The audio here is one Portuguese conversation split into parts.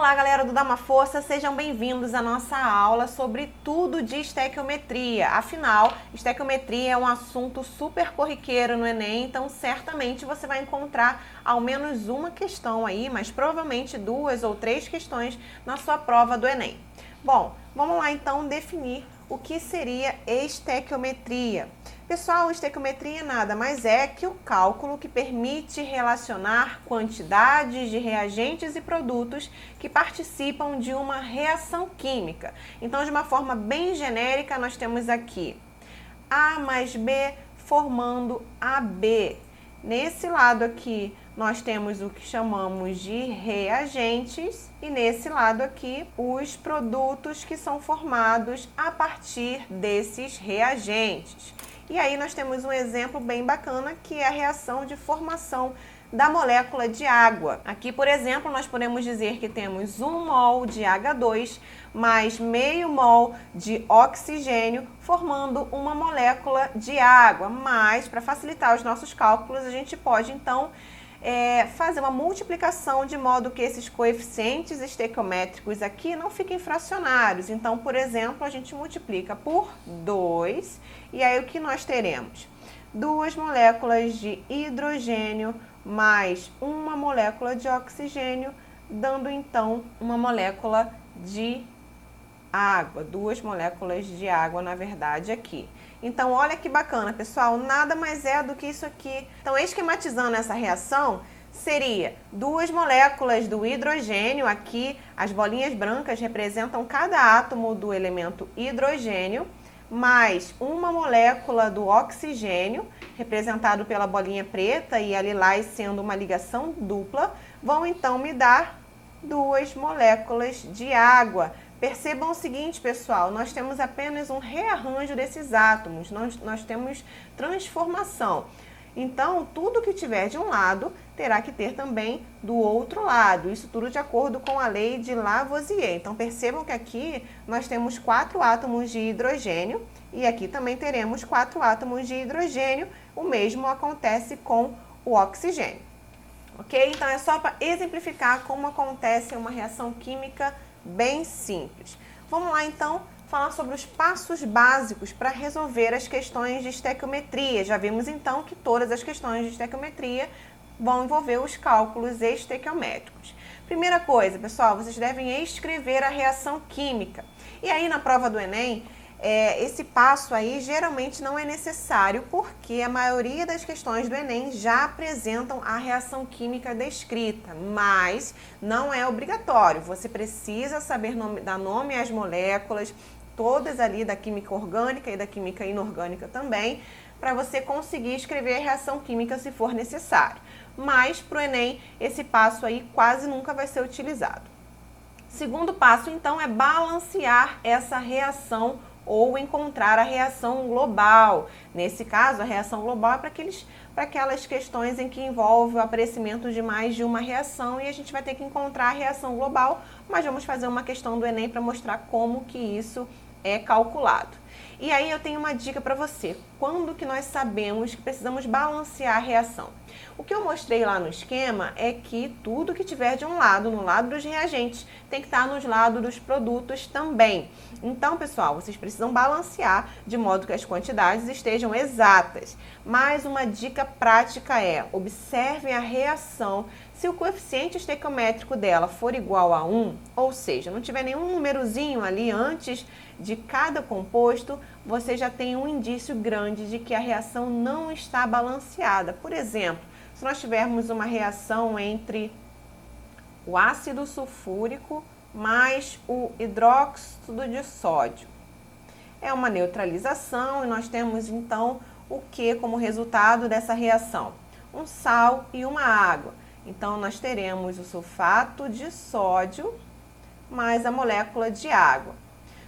Olá, galera do Dá Uma Força, sejam bem-vindos à nossa aula sobre tudo de estequiometria. Afinal, estequiometria é um assunto super corriqueiro no Enem, então certamente você vai encontrar ao menos uma questão aí, mas provavelmente 2 ou 3 questões na sua prova do Enem. Bom, vamos lá então definir o que seria estequiometria. Pessoal, estequiometria nada mais é que o cálculo que permite relacionar quantidades de reagentes e produtos que participam de uma reação química. Então, de uma forma bem genérica, nós temos aqui A mais B formando AB. Nesse lado aqui, nós temos o que chamamos de reagentes e nesse lado aqui, os produtos que são formados a partir desses reagentes. E aí nós temos um exemplo bem bacana que é a reação de formação da molécula de água. Aqui, por exemplo, nós podemos dizer que temos 1 mol de H2 mais meio mol de oxigênio formando uma molécula de água. Mas, para facilitar os nossos cálculos, a gente pode, então, fazer uma multiplicação de modo que esses coeficientes estequiométricos aqui não fiquem fracionários. Então, por exemplo, a gente multiplica por 2 e aí o que nós teremos? 2 moléculas de hidrogênio mais uma molécula de oxigênio, dando então uma molécula de água, 2 moléculas de água, na verdade, aqui. Então, olha que bacana, pessoal, nada mais é do que isso aqui. Então, esquematizando essa reação, seria 2 moléculas do hidrogênio, aqui as bolinhas brancas representam cada átomo do elemento hidrogênio, mais uma molécula do oxigênio, representado pela bolinha preta e a lilás sendo uma ligação dupla, vão então me dar 2 moléculas de água. Percebam o seguinte, pessoal, nós temos apenas um rearranjo desses átomos, nós temos transformação. Então, tudo que tiver de um lado terá que ter também do outro lado, isso tudo de acordo com a lei de Lavoisier. Então, percebam que aqui nós temos 4 átomos de hidrogênio e aqui também teremos 4 átomos de hidrogênio, o mesmo acontece com o oxigênio. Ok? Então, é só para exemplificar como acontece uma reação química bem simples. Vamos lá, então, falar sobre os passos básicos para resolver as questões de estequiometria. Já vimos, então, que todas as questões de estequiometria vão envolver os cálculos estequiométricos. Primeira coisa, pessoal, vocês devem escrever a reação química. E aí, na prova do Enem, esse passo aí geralmente não é necessário porque a maioria das questões do Enem já apresentam a reação química descrita, mas não é obrigatório. Você precisa saber dar nome às moléculas, todas ali da química orgânica e da química inorgânica também, para você conseguir escrever a reação química se for necessário. Mas para o Enem esse passo aí quase nunca vai ser utilizado. Segundo passo, então, é balancear essa reação ou encontrar a reação global. Nesse caso, a reação global é para aquelas questões em que envolve o aparecimento de mais de uma reação e a gente vai ter que encontrar a reação global, mas vamos fazer uma questão do Enem para mostrar como que isso é calculado. E aí eu tenho uma dica para você. Quando que nós sabemos que precisamos balancear a reação? O que eu mostrei lá no esquema é que tudo que tiver de um lado, no lado dos reagentes, tem que estar nos lados dos produtos também. Então, pessoal, vocês precisam balancear de modo que as quantidades estejam exatas. Mais uma dica prática é, observem a reação. Se o coeficiente estequiométrico dela for igual a 1, ou seja, não tiver nenhum númerozinho ali antes de cada composto, você já tem um indício grande de que a reação não está balanceada. Por exemplo, se nós tivermos uma reação entre o ácido sulfúrico mais o hidróxido de sódio, é uma neutralização e nós temos então o que como resultado dessa reação? Um sal e uma água. Então, nós teremos o sulfato de sódio mais a molécula de água.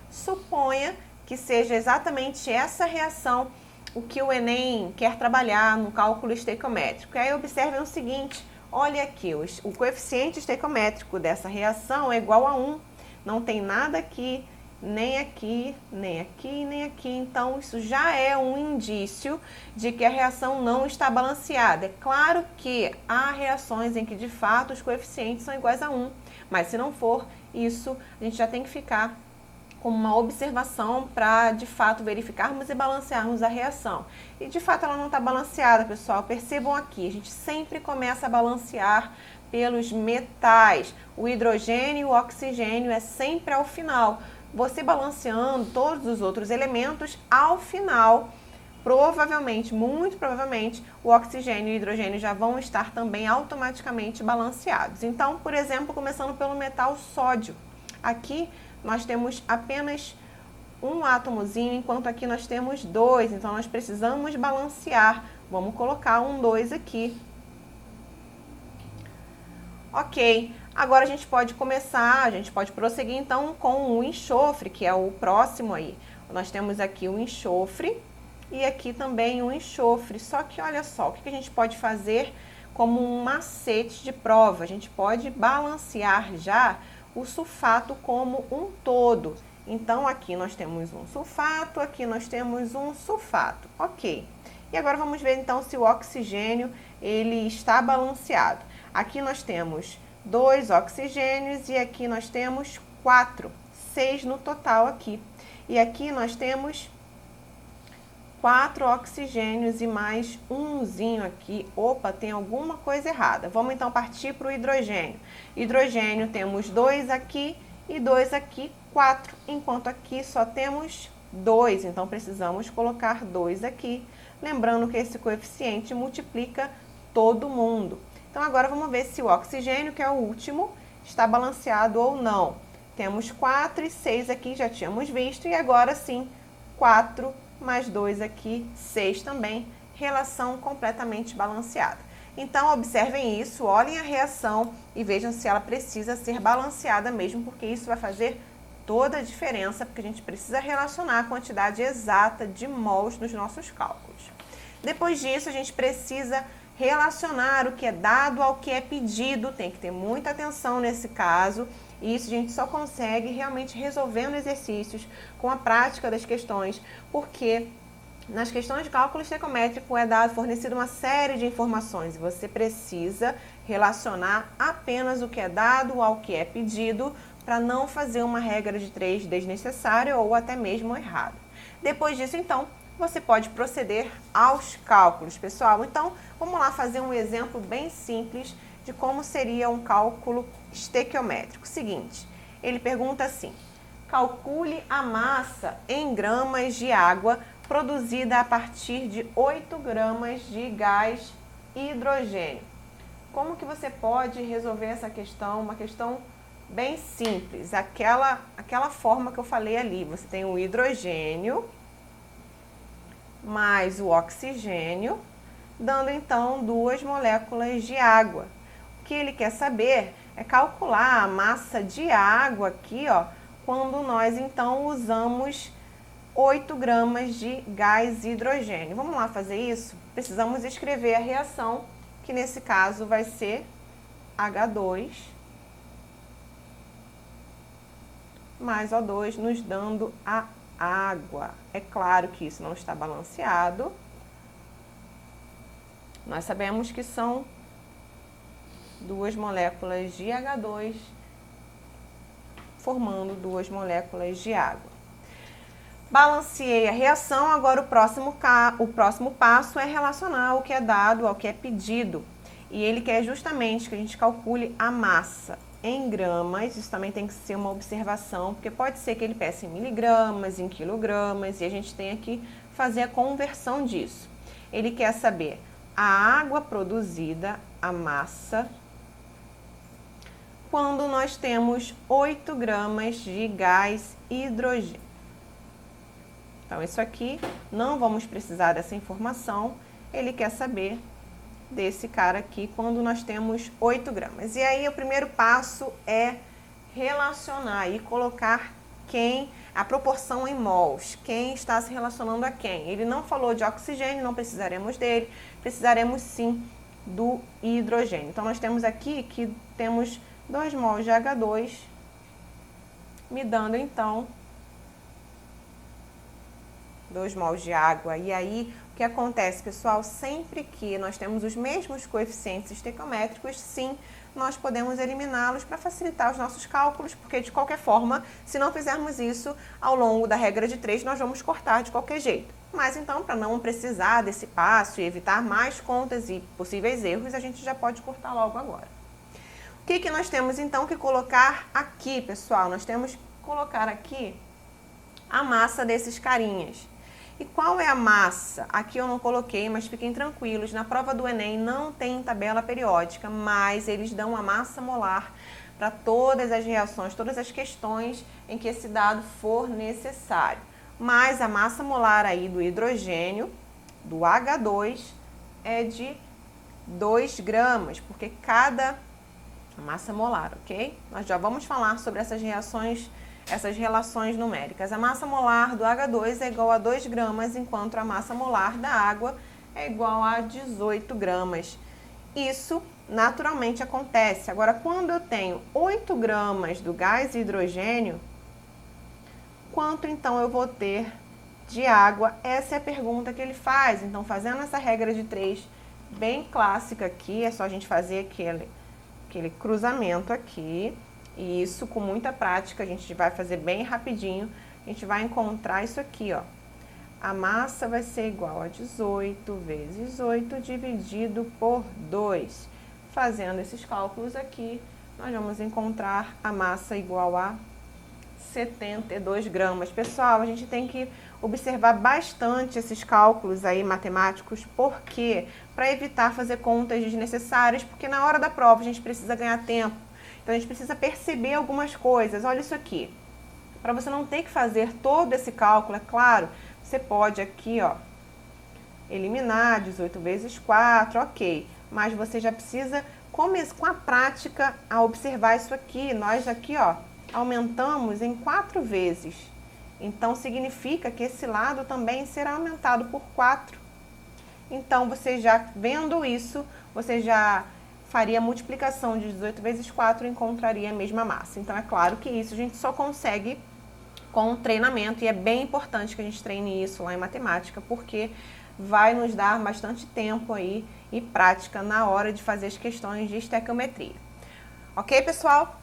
Suponha que seja exatamente essa reação o que o Enem quer trabalhar no cálculo estequiométrico. E aí, observem o seguinte, olha aqui, o coeficiente estequiométrico dessa reação é igual a 1. Não tem nada aqui, nem aqui, nem aqui, nem aqui. Então, isso já é um indício de que a reação não está balanceada. É claro que há reações em que, de fato, os coeficientes são iguais a 1, Mas se não for, isso a gente já tem que ficar como uma observação para, de fato, verificarmos e balancearmos a reação. E, de fato, ela não está balanceada, pessoal. Percebam aqui, a gente sempre começa a balancear pelos metais. O hidrogênio e o oxigênio é sempre ao final. Você balanceando todos os outros elementos, ao final, provavelmente, muito provavelmente, o oxigênio e o hidrogênio já vão estar também automaticamente balanceados. Então, por exemplo, começando pelo metal sódio. Aqui nós temos apenas um átomozinho, enquanto aqui nós temos dois. Então, nós precisamos balancear. Vamos colocar um 2 aqui. Ok. Agora a gente pode começar, a gente pode prosseguir então com o enxofre, que é o próximo aí. Nós temos aqui o enxofre e aqui também o enxofre. Só que olha só, o que a gente pode fazer como um macete de prova? A gente pode balancear já o sulfato como um todo. Então, aqui nós temos um sulfato, aqui nós temos um sulfato. Ok. E agora vamos ver então se o oxigênio ele está balanceado. Aqui nós temos 2 oxigênios e aqui nós temos 4, 6 no total aqui. E aqui nós temos 4 oxigênios e mais umzinho aqui. Opa, tem alguma coisa errada. Vamos então partir para o hidrogênio. Hidrogênio temos 2 aqui e 2 aqui, 4. Enquanto aqui só temos 2, então precisamos colocar 2 aqui. Lembrando que esse coeficiente multiplica todo mundo. Então agora vamos ver se o oxigênio, que é o último, está balanceado ou não. Temos 4 e 6 aqui, já tínhamos visto. E agora sim, 4 mais 2 aqui, 6 também, relação completamente balanceada. Então, observem isso, olhem a reação e vejam se ela precisa ser balanceada mesmo, porque isso vai fazer toda a diferença, porque a gente precisa relacionar a quantidade exata de mols nos nossos cálculos. Depois disso, a gente precisa relacionar o que é dado ao que é pedido, tem que ter muita atenção nesse caso. E isso a gente só consegue realmente resolvendo exercícios com a prática das questões, porque nas questões de cálculo estequiométrico é fornecida uma série de informações e você precisa relacionar apenas o que é dado ao que é pedido para não fazer uma regra de 3 desnecessária ou até mesmo errada. Depois disso, então, você pode proceder aos cálculos, pessoal. Então, vamos lá fazer um exemplo bem simples de como seria um cálculo estequiométrico. Seguinte, ele pergunta assim: calcule a massa em gramas de água produzida a partir de 8 gramas de gás hidrogênio. Como que você pode resolver essa questão? Uma questão bem simples, aquela forma que eu falei ali. Você tem o hidrogênio mais o oxigênio, dando então 2 moléculas de água. O que ele quer saber é calcular a massa de água aqui, ó, quando nós então usamos 8 gramas de gás hidrogênio. Vamos lá fazer isso? Precisamos escrever a reação, que nesse caso vai ser H2 mais O2, nos dando a água. É claro que isso não está balanceado. Nós sabemos que são 2 moléculas de H2 formando 2 moléculas de água. Balanceei a reação, agora o próximo passo é relacionar o que é dado ao que é pedido. E ele quer justamente que a gente calcule a massa em gramas. Isso também tem que ser uma observação, porque pode ser que ele peça em miligramas, em quilogramas, e a gente tem que fazer a conversão disso. Ele quer saber a água produzida, a massa, quando nós temos 8 gramas de gás hidrogênio. Então, isso aqui, não vamos precisar dessa informação. Ele quer saber desse cara aqui, quando nós temos 8 gramas. E aí, o primeiro passo é relacionar e colocar a proporção em mols, quem está se relacionando a quem. Ele não falou de oxigênio, não precisaremos dele, precisaremos sim do hidrogênio. Então, nós temos aqui que temos 2 mols de H2, me dando então 2 mols de água. E aí, o que acontece, pessoal? Sempre que nós temos os mesmos coeficientes estequiométricos, sim, nós podemos eliminá-los para facilitar os nossos cálculos, porque de qualquer forma, se não fizermos isso ao longo da regra de 3, nós vamos cortar de qualquer jeito. Mas então, para não precisar desse passo e evitar mais contas e possíveis erros, a gente já pode cortar logo agora. O que nós temos então que colocar aqui, pessoal? Nós temos que colocar aqui a massa desses carinhas. E qual é a massa? Aqui eu não coloquei, mas fiquem tranquilos, na prova do Enem não tem tabela periódica, mas eles dão a massa molar para todas as reações, todas as questões em que esse dado for necessário. Mas a massa molar aí do hidrogênio, do H2, é de 2 gramas, porque cada massa molar, ok? Nós já vamos falar sobre essas relações numéricas. A massa molar do H2 é igual a 2 gramas, enquanto a massa molar da água é igual a 18 gramas. Isso naturalmente acontece. Agora, quando eu tenho 8 gramas do gás hidrogênio, quanto então eu vou ter de água? Essa é a pergunta que ele faz. Então, fazendo essa regra de 3 bem clássica aqui, é só a gente fazer aquele cruzamento aqui. E isso, com muita prática, a gente vai fazer bem rapidinho. A gente vai encontrar isso aqui, ó. A massa vai ser igual a 18 vezes 8 dividido por 2. Fazendo esses cálculos aqui, nós vamos encontrar a massa igual a 72 gramas. Pessoal, a gente tem que observar bastante esses cálculos aí matemáticos, porque para evitar fazer contas desnecessárias, porque na hora da prova a gente precisa ganhar tempo. Então a gente precisa perceber algumas coisas. Olha isso aqui. Para você não ter que fazer todo esse cálculo, é claro, você pode aqui, ó, eliminar 18 vezes 4, ok. Mas você já precisa, com a prática, a observar isso aqui. Nós aqui, ó, aumentamos em 4 vezes. Então, significa que esse lado também será aumentado por 4. Então, você já vendo isso, você já faria a multiplicação de 18 vezes 4 e encontraria a mesma massa. Então, é claro que isso a gente só consegue com treinamento, e é bem importante que a gente treine isso lá em matemática, porque vai nos dar bastante tempo aí e prática na hora de fazer as questões de estequiometria. Ok, pessoal?